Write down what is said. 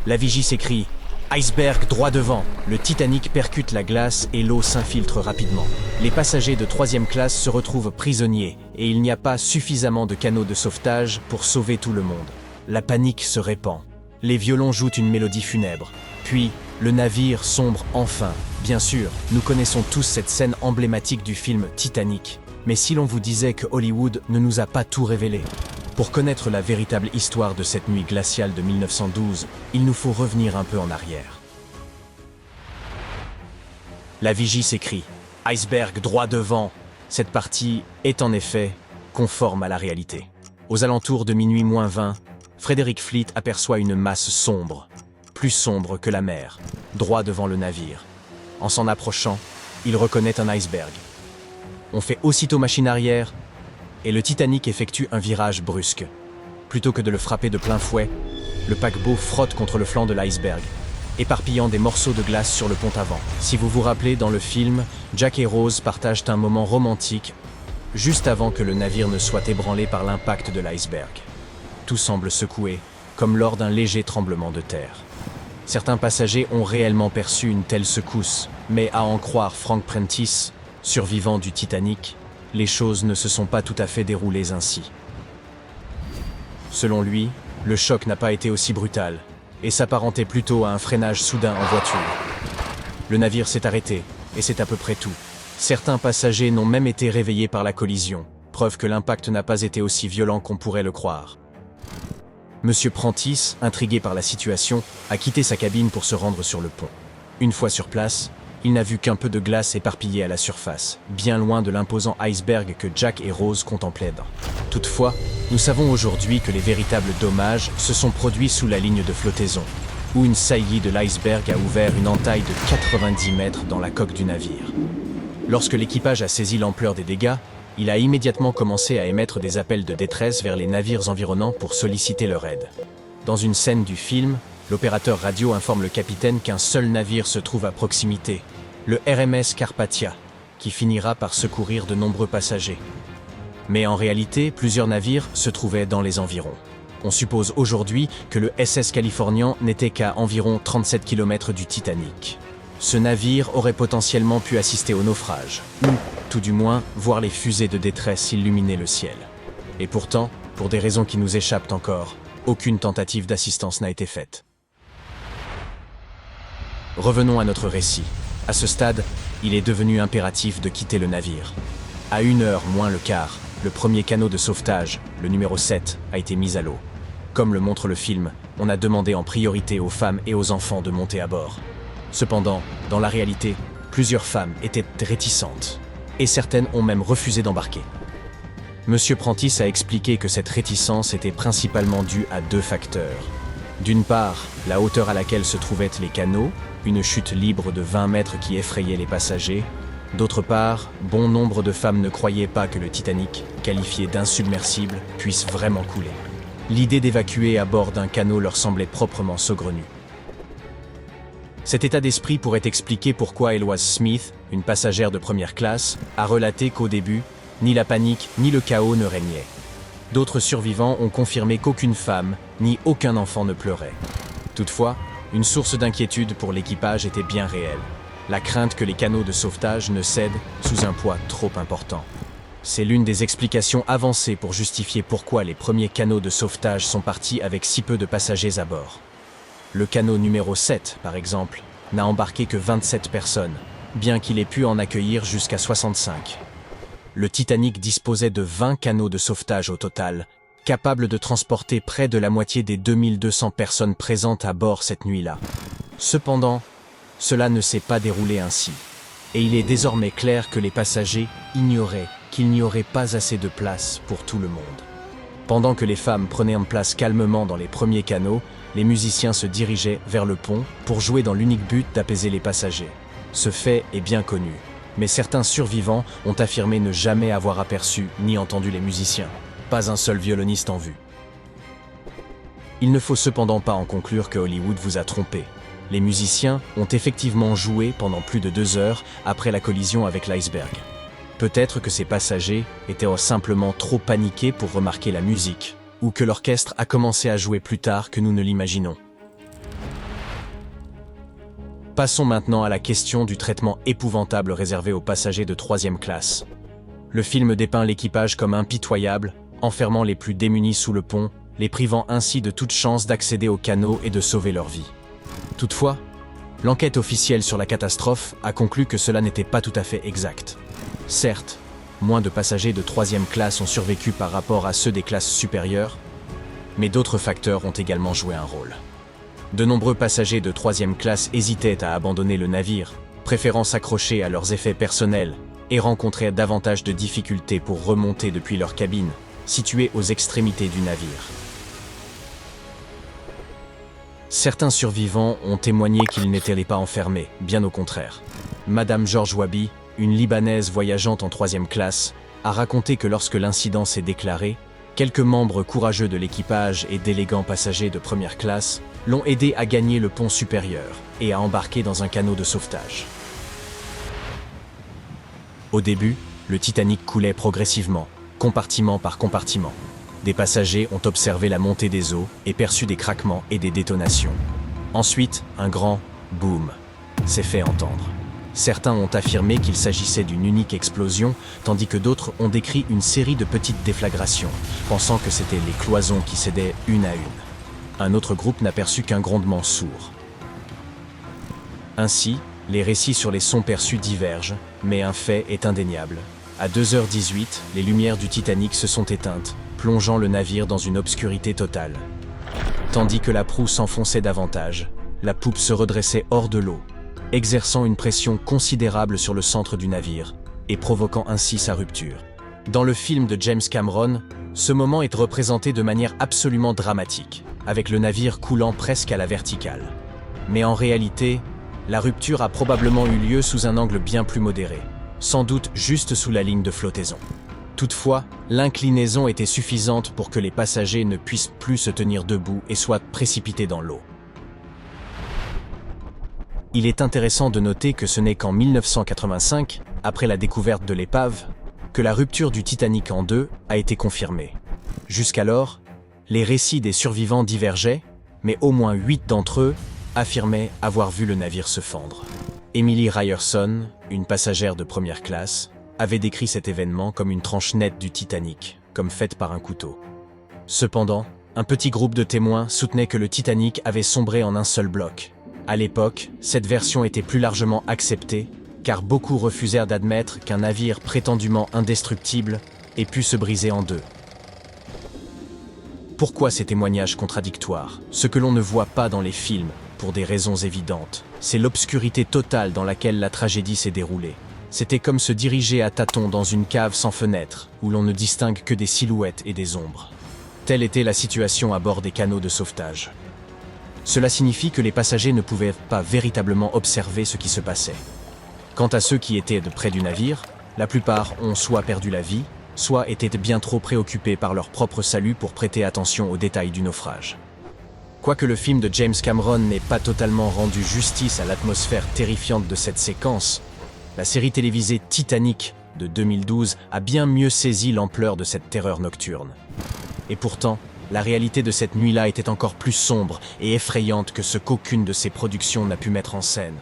La vigie s'écrie « Iceberg droit devant !» Le Titanic percute la glace et l'eau s'infiltre rapidement. Les passagers de 3e classe se retrouvent prisonniers et il n'y a pas suffisamment de canaux de sauvetage pour sauver tout le monde. La panique se répand. Les violons jouent une mélodie funèbre. Puis, le navire sombre enfin. Bien sûr, nous connaissons tous cette scène emblématique du film Titanic. Mais si l'on vous disait que Hollywood ne nous a pas tout révélé? Pour connaître la véritable histoire de cette nuit glaciale de 1912, il nous faut revenir un peu en arrière. La vigie s'écrie « Iceberg droit devant !» Cette partie est en effet conforme à la réalité. Aux alentours de minuit moins 20, Frederick Fleet aperçoit une masse sombre, plus sombre que la mer, droit devant le navire. En s'en approchant, il reconnaît un iceberg. On fait aussitôt machine arrière, et le Titanic effectue un virage brusque. Plutôt que de le frapper de plein fouet, le paquebot frotte contre le flanc de l'iceberg, éparpillant des morceaux de glace sur le pont avant. Si vous vous rappelez, dans le film, Jack et Rose partagent un moment romantique juste avant que le navire ne soit ébranlé par l'impact de l'iceberg. Tout semble secoué, comme lors d'un léger tremblement de terre. Certains passagers ont réellement perçu une telle secousse, mais à en croire Frank Prentice, survivant du Titanic, les choses ne se sont pas tout à fait déroulées ainsi. Selon lui, le choc n'a pas été aussi brutal et s'apparentait plutôt à un freinage soudain en voiture. Le navire s'est arrêté et c'est à peu près tout. Certains passagers n'ont même été réveillés par la collision, preuve que l'impact n'a pas été aussi violent qu'on pourrait le croire. Monsieur Prentice, intrigué par la situation, a quitté sa cabine pour se rendre sur le pont. Une fois sur place, il n'a vu qu'un peu de glace éparpillée à la surface, bien loin de l'imposant iceberg que Jack et Rose contemplaient. Toutefois, nous savons aujourd'hui que les véritables dommages se sont produits sous la ligne de flottaison, où une saillie de l'iceberg a ouvert une entaille de 90 mètres dans la coque du navire. Lorsque l'équipage a saisi l'ampleur des dégâts, il a immédiatement commencé à émettre des appels de détresse vers les navires environnants pour solliciter leur aide. Dans une scène du film, l'opérateur radio informe le capitaine qu'un seul navire se trouve à proximité, le RMS Carpathia, qui finira par secourir de nombreux passagers. Mais en réalité, plusieurs navires se trouvaient dans les environs. On suppose aujourd'hui que le SS Californian n'était qu'à environ 37 km du Titanic. Ce navire aurait potentiellement pu assister au naufrage, ou, tout du moins, voir les fusées de détresse illuminer le ciel. Et pourtant, pour des raisons qui nous échappent encore, aucune tentative d'assistance n'a été faite. Revenons à notre récit. À ce stade, il est devenu impératif de quitter le navire. À 1h moins le quart, le premier canot de sauvetage, le numéro 7, a été mis à l'eau. Comme le montre le film, on a demandé en priorité aux femmes et aux enfants de monter à bord. Cependant, dans la réalité, plusieurs femmes étaient réticentes, et certaines ont même refusé d'embarquer. Monsieur Prentice a expliqué que cette réticence était principalement due à 2 facteurs. D'une part, la hauteur à laquelle se trouvaient les canots, une chute libre de 20 mètres qui effrayait les passagers. D'autre part, bon nombre de femmes ne croyaient pas que le Titanic, qualifié d'insubmersible, puisse vraiment couler. L'idée d'évacuer à bord d'un canot leur semblait proprement saugrenue. Cet état d'esprit pourrait expliquer pourquoi Eloise Smith, une passagère de première classe, a relaté qu'au début, ni la panique ni le chaos ne régnaient. D'autres survivants ont confirmé qu'aucune femme, ni aucun enfant ne pleurait. Toutefois, une source d'inquiétude pour l'équipage était bien réelle. La crainte que les canots de sauvetage ne cèdent sous un poids trop important. C'est l'une des explications avancées pour justifier pourquoi les premiers canots de sauvetage sont partis avec si peu de passagers à bord. Le canot numéro 7, par exemple, n'a embarqué que 27 personnes, bien qu'il ait pu en accueillir jusqu'à 65. Le Titanic disposait de 20 canots de sauvetage au total, capables de transporter près de la moitié des 2200 personnes présentes à bord cette nuit-là. Cependant, cela ne s'est pas déroulé ainsi, et il est désormais clair que les passagers ignoraient qu'il n'y aurait pas assez de place pour tout le monde. Pendant que les femmes prenaient en place calmement dans les premiers canots, les musiciens se dirigeaient vers le pont pour jouer dans l'unique but d'apaiser les passagers. Ce fait est bien connu, mais certains survivants ont affirmé ne jamais avoir aperçu ni entendu les musiciens. Pas un seul violoniste en vue. Il ne faut cependant pas en conclure que Hollywood vous a trompé. Les musiciens ont effectivement joué pendant plus de 2 heures après la collision avec l'iceberg. Peut-être que ces passagers étaient simplement trop paniqués pour remarquer la musique, ou que l'orchestre a commencé à jouer plus tard que nous ne l'imaginons. Passons maintenant à la question du traitement épouvantable réservé aux passagers de 3e classe. Le film dépeint l'équipage comme impitoyable, enfermant les plus démunis sous le pont, les privant ainsi de toute chance d'accéder au canot et de sauver leur vie. Toutefois, l'enquête officielle sur la catastrophe a conclu que cela n'était pas tout à fait exact. Certes, moins de passagers de 3e classe ont survécu par rapport à ceux des classes supérieures, mais d'autres facteurs ont également joué un rôle. De nombreux passagers de 3e classe hésitaient à abandonner le navire, préférant s'accrocher à leurs effets personnels et rencontraient davantage de difficultés pour remonter depuis leur cabine, située aux extrémités du navire. Certains survivants ont témoigné qu'ils n'étaient pas enfermés, bien au contraire. Madame George Wabi, une Libanaise voyageant en 3e classe, a raconté que lorsque l'incident s'est déclaré, quelques membres courageux de l'équipage et d'élégants passagers de 1re classe l'ont aidé à gagner le pont supérieur et à embarquer dans un canot de sauvetage. Au début, le Titanic coulait progressivement, compartiment par compartiment. Des passagers ont observé la montée des eaux et perçu des craquements et des détonations. Ensuite, un grand « boom » s'est fait entendre. Certains ont affirmé qu'il s'agissait d'une unique explosion, tandis que d'autres ont décrit une série de petites déflagrations, pensant que c'étaient les cloisons qui cédaient une à une. Un autre groupe n'a perçu qu'un grondement sourd. Ainsi, les récits sur les sons perçus divergent, mais un fait est indéniable. À 2h18, les lumières du Titanic se sont éteintes, plongeant le navire dans une obscurité totale. Tandis que la proue s'enfonçait davantage, la poupe se redressait hors de l'eau, exerçant une pression considérable sur le centre du navire et provoquant ainsi sa rupture. Dans le film de James Cameron, ce moment est représenté de manière absolument dramatique, avec le navire coulant presque à la verticale. Mais en réalité, la rupture a probablement eu lieu sous un angle bien plus modéré, sans doute juste sous la ligne de flottaison. Toutefois, l'inclinaison était suffisante pour que les passagers ne puissent plus se tenir debout et soient précipités dans l'eau. Il est intéressant de noter que ce n'est qu'en 1985, après la découverte de l'épave, que la rupture du Titanic en deux a été confirmée. Jusqu'alors, les récits des survivants divergeaient, mais au moins 8 d'entre eux affirmaient avoir vu le navire se fendre. Emily Ryerson, une passagère de 1re classe, avait décrit cet événement comme une tranche nette du Titanic, comme faite par un couteau. Cependant, un petit groupe de témoins soutenait que le Titanic avait sombré en un seul bloc. À l'époque, cette version était plus largement acceptée, car beaucoup refusèrent d'admettre qu'un navire prétendument indestructible ait pu se briser en deux. Pourquoi ces témoignages contradictoires? Ce que l'on ne voit pas dans les films, pour des raisons évidentes, c'est l'obscurité totale dans laquelle la tragédie s'est déroulée. C'était comme se diriger à tâtons dans une cave sans fenêtre, où l'on ne distingue que des silhouettes et des ombres. Telle était la situation à bord des canots de sauvetage. Cela signifie que les passagers ne pouvaient pas véritablement observer ce qui se passait. Quant à ceux qui étaient de près du navire, la plupart ont soit perdu la vie, soit étaient bien trop préoccupés par leur propre salut pour prêter attention aux détails du naufrage. Quoique le film de James Cameron n'ait pas totalement rendu justice à l'atmosphère terrifiante de cette séquence, la série télévisée Titanic de 2012 a bien mieux saisi l'ampleur de cette terreur nocturne. Et pourtant, la réalité de cette nuit-là était encore plus sombre et effrayante que ce qu'aucune de ces productions n'a pu mettre en scène.